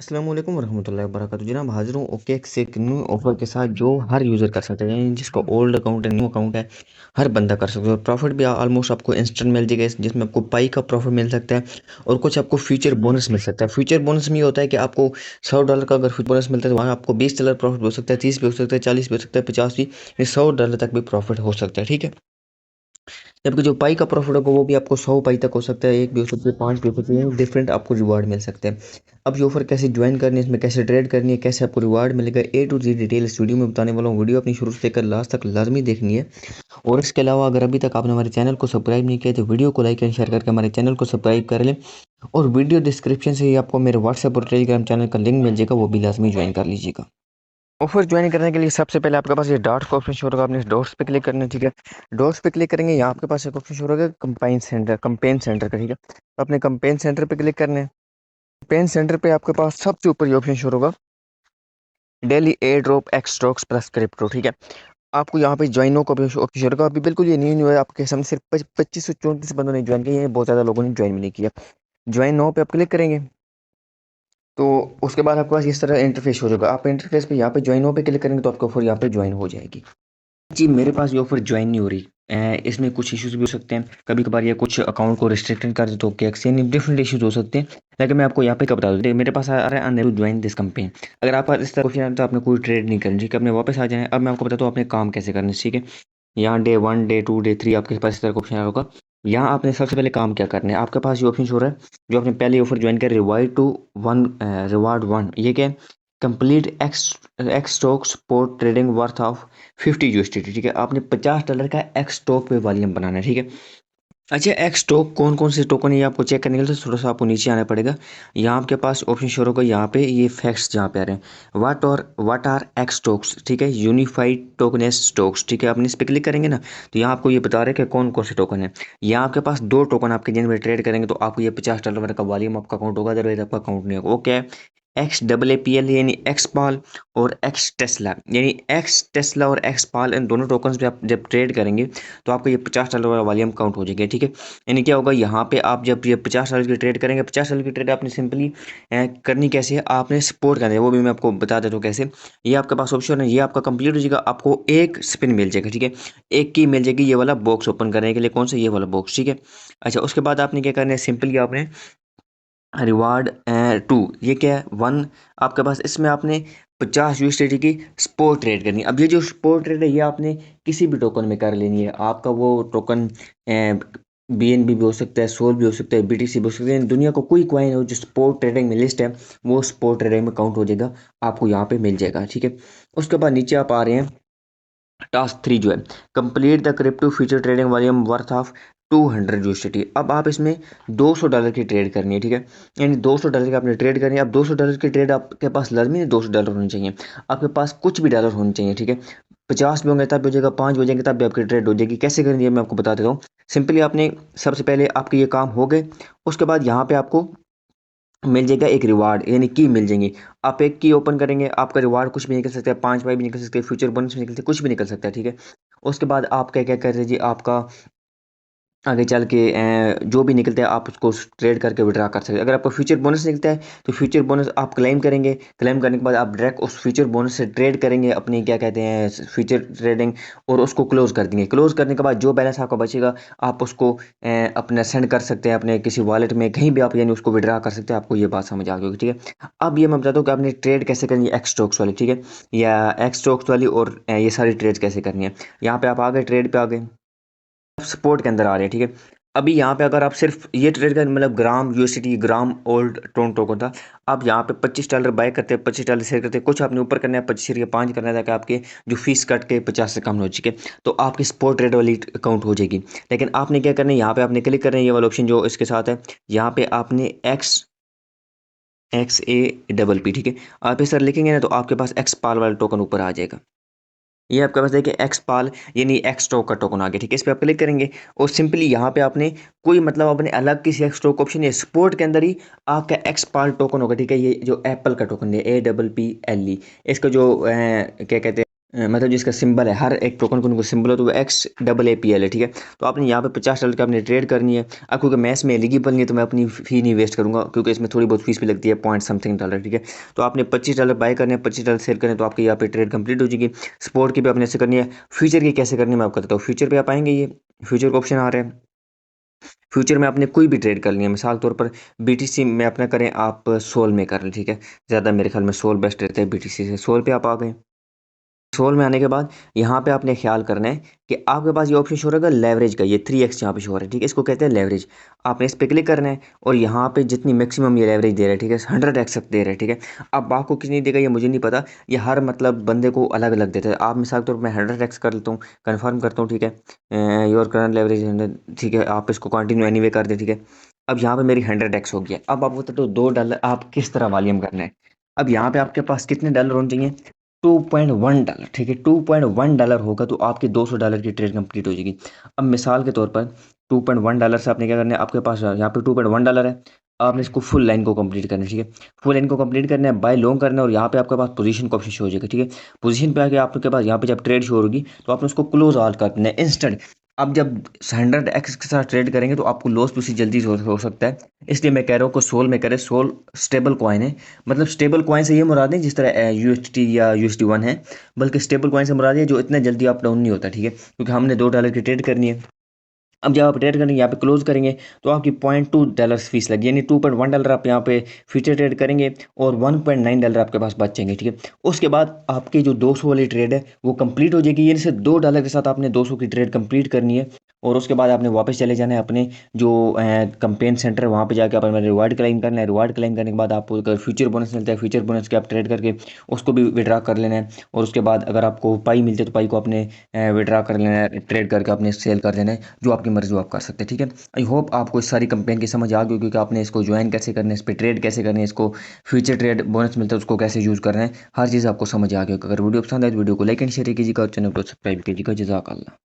अस्सलाम वालेकुम वरहमतुल्लाहि वबरकातुहू। जनाब हाजिर हूँ OKX से एक न्यू ऑफर के साथ जो हर यूज़र कर सकता है, यानी जिसका ओल्ड अकाउंट है, न्यू अकाउंट है, हर बंदा कर सकता है। और प्रॉफिट भी ऑलमोस्ट आपको इंस्टेंट मिल जाएगा, जिसमें आपको पाई का प्रॉफिट मिल सकता है और कुछ आपको फ्यूचर बोनस मिल सकता है। फ्यूचर बोनस में ये होता है कि आपको $100 का अगर फ्यूचर बोनस मिलता है तो वहाँ आपको $20 प्रॉफिट हो सकता है, 30 भी हो सकता है, 40 भी हो सकता है, 50 भी, $100 तक भी प्रॉफिट हो सकता है। ठीक है। जबकि जो पाई का प्रॉफिट होगा वो भी आपको 100 पाई तक हो सकता है, एक भी हो सकती है, 5 भी हो सकती है, डिफरेंट आपको रिवार्ड मिल सकते हैं। अब ये ऑफर कैसे ज्वाइन करनी है, इसमें कैसे ट्रेड करनी है, कैसे आपको रिवार्ड मिलेगा, ए टू जी डिटेल इस वीडियो में बताने वाला हूँ। वीडियो अपनी शुरू से लेकर लास्ट तक लाजमी देखनी है। और इसके अलावा अगर अभी तक आपने हमारे चैनल को सब्सक्राइब नहीं किया तो वीडियो को लाइक एंड शेयर करके हमारे चैनल को सब्सक्राइब कर लें। और वीडियो डिस्क्रिप्शन से ही आपको मेरे व्हाट्सएप और टेलीग्राम चैनल का लिंक मिल जाएगा, वो भी लाजमी ज्वाइन कर लीजिएगा। ऑफर ज्वाइन करने के लिए सबसे पहले आपके पास ये डॉट्स का ऑप्शन शो होगा, आपने इस डॉट्स पे क्लिक करना है। ठीक है। डॉट्स पे क्लिक करेंगे, यहाँ आपके पास एक ऑप्शन शो होगा कंपेन सेंटर का। ठीक है। तो अपने कंपेन सेंटर पे क्लिक करना है। कंपेन सेंटर पे आपके पास सबसे ऊपर ये ऑप्शन शो होगा, daily air drop x stocks plus crypto. ठीक है। आपको यहाँ पे ज्वाइनो का ऑप्शन शो होगा। अभी बिल्कुल ये न्यू न्यू है, आपके सामने सिर्फ 2534 बंदों ने ज्वाइन किया है, बहुत ज़्यादा लोगों ने ज्वाइन भी नहीं किया। ज्वाइन नाउ पे आप क्लिक करेंगे तो उसके बाद आपके पास इस तरह इंटरफेस हो जाएगा। आप इंटरफेस पे यहाँ पे ज्वाइन नाउ पे क्लिक करेंगे तो आपको ऑफर यहाँ पे ज्वाइन हो जाएगी। जी, मेरे पास ये ऑफ़र जॉइन नहीं हो रही। इसमें कुछ इश्यूज़ भी हो सकते हैं। कभी-कभार ये कुछ अकाउंट को रिस्ट्रिक्टेड कर दे तो OKX यानी डिफरेंट इश्यूज़ हो सकते हैं। लेकिन मैं आपको यहाँ पे क्या बता दूँ, देखिए मेरे पास आ रहा है unable to join this campaign. अगर आपके पास इस तरह क्वेश्चन आए तो आपने कोई ट्रेड नहीं करनी, ठीक है? आपने वापस आ जाएँ। अब मैं आपको बताता हूँ आपने काम कैसे करना है, ठीक है? यहाँ डे 1, डे 2, डे 3 आपके पास इस तरह का ऑप्शन आया होगा। यहाँ आपने सबसे पहले काम क्या करना है, आपके पास ये ऑप्शन शो हो रहा है, जो आपने पहले ऑफ़र जॉइन किया रिवार्ड 1 ये क्या है? Complete x x stock spot trading worth of 50 USDT। ठीक है। आपने $50 का एक्स स्टॉक पे वॉल्यूम बनाना है। ठीक है। अच्छा, एक्स स्टॉक कौन कौन से टोकन है ये आपको चेक करने के लिए तो थोड़ा सा आपको नीचे आना पड़ेगा। यहाँ आपके पास ऑप्शन शो होगा, यहाँ पे ये फैक्ट्स जहाँ पे आ रहे हैं, व्हाट आर एक्स स्टॉक्स। ठीक है। Unified tokenised stocks. ठीक है। आपने इस पर क्लिक करेंगे ना तो यहाँ आपको ये बता रहे हैं कि कौन कौन से टोकन है। यहाँ आपके पास दो टोकन आपके जिनमें ट्रेड करेंगे तो आपको ये $50 का वॉल्यूम आपका अकाउंट होगा, अदरवाइज आपका अकाउंट नहीं होगा। वो क्या है? XAAPL यानी एक्सपाल और एक्स टेस्ला, यानी एक्स टेस्ला और एक्सपाल, इन दोनों टोकन्स पे आप जब ट्रेड करेंगे तो आपको ये $50 वाला वॉल्यूम काउंट हो जाएगा। ठीक है। यानी क्या होगा, यहाँ पे आप जब ये $50 की ट्रेड करेंगे, $50 की ट्रेड आपने सिंपली करनी कैसे है, आपने सपोर्ट करना है, वो भी मैं आपको बता देता हूँ कैसे। ये आपके पास ऑप्शन है, ये आपका कंप्लीट हो जाएगा, आपको एक स्पिन मिल जाएगा। ठीक है। एक की मिल जाएगी ये वाला बॉक्स ओपन करने के लिए, कौन सा, ये वाला बॉक्स। ठीक है। अच्छा, उसके बाद आपने क्या करना है, सिंपली आपने रिवार्ड 2 ये क्या है, 1 आपके पास, इसमें आपने 50 USDT की स्पोर्ट ट्रेड करनी है। अब ये जो स्पोर्ट ट्रेड है ये आपने किसी भी टोकन में कर लेनी है। आपका वो टोकन BNB भी हो सकता है, सोल भी हो सकता है, BTC भी हो सकता है, दुनिया को कोई कॉइन हो जो स्पोर्ट ट्रेडिंग में लिस्ट है वो स्पोर्ट ट्रेडिंग में काउंट हो जाएगा, आपको यहाँ पे मिल जाएगा। ठीक है। उसके बाद नीचे आप आ रहे हैं, टास्क 3 जो है, complete the crypto future trading volume worth of 200 USDT। अब आप इसमें $200 की ट्रेड करनी है। ठीक है। यानी $200 की आपने ट्रेड करनी है। अब $200 की ट्रेड आपके पास लाजमी नहीं $200 होनी चाहिए, आपके पास कुछ भी डॉलर होने चाहिए। ठीक है। 50 भी होंगे तब भी हो जाएगा, 5 हो जाएंगे तब भी आपकी ट्रेड हो जाएगी। कैसे करनी है मैं आपको बता देता हूँ। सिंपली आपने सबसे पहले आपके ये काम हो गए, उसके बाद यहाँ पे आपको मिल जाएगा एक रिवार्ड, यानी की मिल जाएंगी। आप एक की ओपन करेंगे, आपका रिवार्ड कुछ भी निकल सकता है, 5 पाई भी निकल सकते हैं, फ्यूचर बोनस भी निकल सकते हैं, कुछ भी निकल सकता है। ठीक है। उसके बाद आप क्या क्या कर रहे जी, आपका आगे चल के जो भी निकलता है आप उसको ट्रेड करके विड्रा कर सकते हैं। अगर आपको फ्यूचर बोनस निकलता है तो फ्यूचर बोनस आप क्लेम करेंगे, क्लेम करने के बाद आप डायरेक्ट उस फ्यूचर बोनस से ट्रेड करेंगे अपनी क्या कहते हैं फ्यूचर ट्रेडिंग, और उसको क्लोज कर देंगे। क्लोज करने के बाद जो बैलेंस आपका बचेगा आप उसको अपना सेंड कर सकते हैं अपने किसी वॉलेट में, कहीं भी आप यानी उसको विड्रा कर सकते हैं। आपको ये बात समझ आ गई होगी। ठीक है। अब ये मैं बताता हूँ कि आपने ट्रेड कैसे करनी है एक्स स्टॉक्स वाली। ठीक है। या एक्स स्टॉक्स वाली, और ये सारी ट्रेड कैसे करनी है। यहाँ पे आप आ गए, ट्रेड पे आ गए, सपोर्ट के अंदर आ रहे हैं। ठीक है। अभी यहाँ पे अगर आप सिर्फ ये ट्रेड कर, मतलब ग्राम USDT, ग्राम ओल्ड टोन टोकन था, आप यहाँ पे $25 बाय करते हैं, $25 सेल करते हैं, कुछ आपने ऊपर करना है, 25 या 5 करना है ताकि आपके जो फीस कट के 50 से कम हो। ठीक है। तो आपकी स्पोर्ट ट्रेड वाली अकाउंट हो जाएगी। लेकिन आपने क्या करना है, यहाँ पे आपने क्लिक करना है, ये वाला ऑप्शन जो इसके साथ है, यहाँ पे आपने XAPP। ठीक है। आप इस तरह लिखेंगे ना तो आपके पास एक्सपाल वाला टोकन ऊपर आ जाएगा। ये आपके पास देखिए एक्सपाल यानी एक्स स्टॉक का टोकन आ गया। ठीक है। इस पे आप क्लिक करेंगे और सिंपली यहाँ पे आपने कोई मतलब अपने अलग किसी एक्स स्टॉक ऑप्शन या सपोर्ट के अंदर ही आपका एक्सपाल टोकन होगा। ठीक है। ये जो एप्पल का टोकन है APPLE, इसका जो क्या कहते हैं मतलब जिसका सिंबल है, हर एक टोकन को उनको सिंबल हो तो वो XAAPL है, ठीक है। तो आपने यहाँ पे $50 की आपने ट्रेड करनी है। अब क्योंकि मैथ्स में एलिजिबल नहीं है तो मैं अपनी फ़ी नहीं वेस्ट करूँगा, क्योंकि इसमें थोड़ी बहुत फीस भी लगती है, पॉइंट समथिंग डॉलर, ठीक है। तो आपने $25 बाय करने हैं, $25 सेल करने हैं, तो आपकी यहाँ पे ट्रेड कंप्लीट हो जाएगी। स्पॉट की भी आपने ऐसे करनी है। फ्यूचर की कैसे करनी है मैं आपको बताता हूँ। फ्यूचर पे आप आएंगे, ये फ्यूचर का ऑप्शन आ रहा है। फ्यूचर में आपने कोई भी ट्रेड कर लिया, मिसाल तौर पर BTC में अपना करें, आप सोल में कर लें, ठीक है। ज़्यादा मेरे ख्याल में सोल बेस्ट रहता है BTC से। सोल पे आप आ गए। सोल में आने के बाद यहाँ पे आपने ख्याल करना है कि आपके पास ये ऑप्शन शो रहेगा लेवरेज का, ये 3x यहाँ पे शो हो रहा है, ठीक है। इसको कहते हैं लेवरेज। आपने इस पे क्लिक करना है और यहाँ पे जितनी मैक्सिमम ये लेवरेज दे रहा है, ठीक है, 100x तक दे रहा है, ठीक है। अब आपको कितनी देगा ये मुझे नहीं पता, ये हर मतलब बंदे को अलग अलग देता है। आप मिसाल तौर पर मैं 100x कर लेता हूँ, कन्फर्म करता हूँ, ठीक है। योर करंट लेवरेज 100, ठीक है। आप इसको कंटिन्यू एनीवे कर दें, ठीक है। अब यहाँ पे मेरी 100x हो गया। अब आप बताओ $2 आप किस तरह वॉल्यूम करना है। अब यहाँ पे आपके पास कितने डॉलर होने चाहिए, $2.1, ठीक है। $2.1 होगा तो आपके $200 की ट्रेड कंप्लीट हो जाएगी। अब मिसाल के तौर पर $2.1 से आपने क्या करना है, आपके पास यहाँ पे $2.1 है। आपने इसको फुल लाइन को कंप्लीट करना है, ठीक है। फुल लाइन को कंप्लीट करना है, बाय लॉन्ग करना है, और यहाँ पे आपके पास पोजीशन का ऑप्शन शो हो जाएगा, ठीक है। पोजीशन पे आके आपके पास यहाँ पे जब ट्रेड शो होगी तो आपने उसको क्लोज आउट करना है इंस्टेंट। अब जब 100x के साथ ट्रेड करेंगे तो आपको लॉस भी उसी जल्दी हो सकता है। इसलिए मैं कह रहा हूँ कि सोल में करें। सोल स्टेबल कॉइन है। मतलब स्टेबल कॉइन से ये मुराद नहीं जिस तरह UST या USD1 है, बल्कि स्टेबल कॉइन से मुराद है जो इतना जल्दी अप डाउन नहीं होता, ठीक है। क्योंकि हमने $2 की ट्रेड करनी है। अब जब आप ट्रेड करेंगे यहाँ पे क्लोज करेंगे तो आपकी $0.2 फीस लगी, यानी $2.1 आप यहाँ पे फ्यूचर ट्रेड करेंगे और $1.9 आपके पास बचेंगे, ठीक है। उसके बाद आपकी जो 200 वाली ट्रेड है वो कंप्लीट हो जाएगी, यानी सिर्फ $2 के साथ आपने 200 की ट्रेड कंप्लीट करनी है। और उसके बाद आपने वापस चले जाना है अपने जो कंपेन सेंटर है वहाँ पे जाकर अपना रिवार्ड क्लेम करना है। रिवार्ड क्लेम करने के बाद आपको अगर फ्यूचर बोनस मिलता है, फ्यूचर बोनस के आप ट्रेड करके उसको भी विड्रा कर लेना है। और उसके बाद अगर आपको पाई मिलती है तो पाई को अपने विड्रा कर लेना है, ट्रेड करके अपने सेल कर देना है, जो आपकी मर्जी वो आप कर सकते हैं, ठीक है। आई होप आपको इस सारी कंपेन की समझ आ गई, क्योंकि आपने इसको ज्वाइन कैसे करना है, इस पर ट्रेड कैसे करना है, इसको फ्यूचर ट्रेड बोनस मिलता है उसको कैसे यूज़ करना है, हर चीज़ आपको समझ आ गई। अगर वीडियो पसंद आए तो वीडियो को लाइक एंड शेयर कीजिएगा और चैनल को सब्सक्राइब कीजिएगा। जज़ाक अल्लाह।